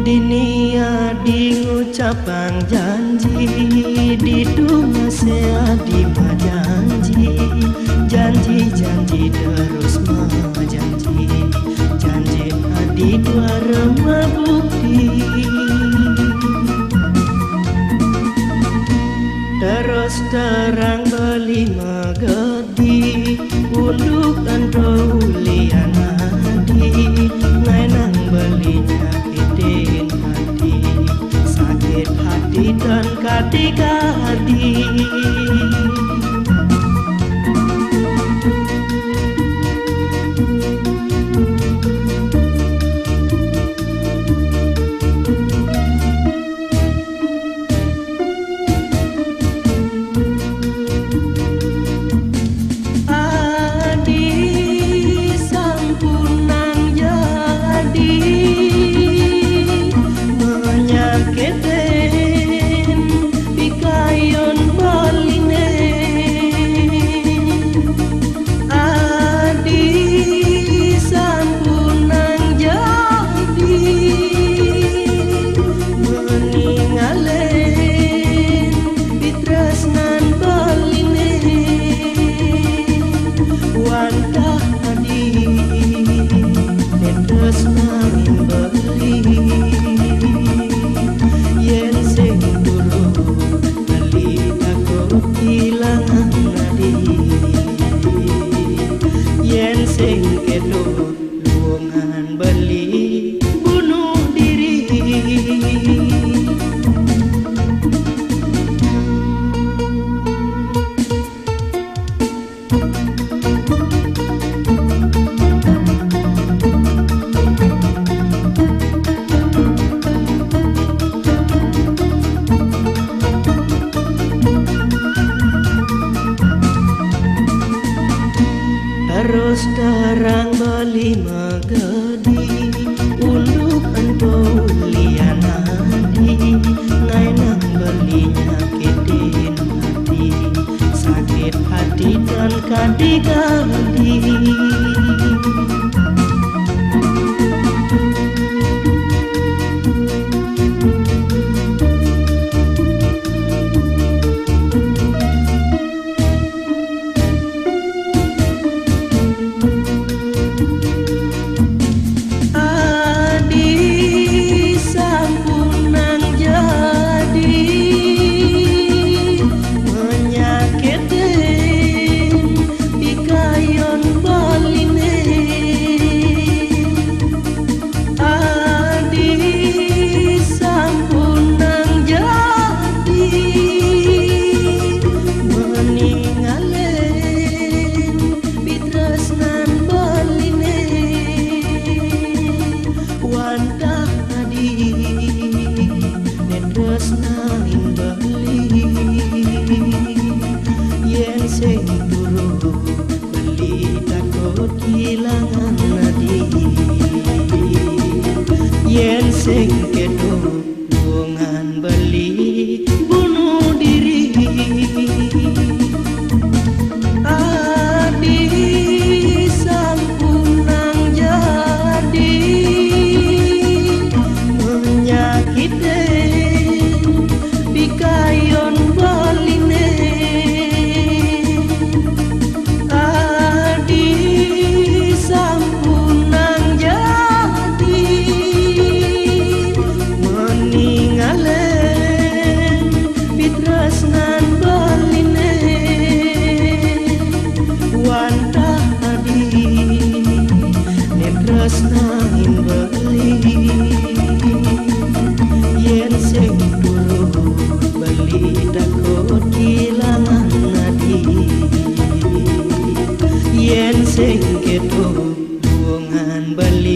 Dinia di ngucapang janji, di dunia seadi janji, janji-janji terus janji, janji hadi dua remah bukti. Terus terang beli megedi, undukan roulian hadi, ngainang beli nyakitin hati, sakit hati dan kadi-kadi. Terus terang beli megedi, undukan kaulian hadi, ngainang beli nyakitin hati, sakit hati dan kadi-kadi. Yen sing kedo lungan beli bunuh diri, adi sampunang jadi menyakitin bikayon baline, adi sampunang jadi tresnan baline wantah adi ne tresnain beli yen sing dulu beli takut kehilangan adi yen sing kedo bungan beli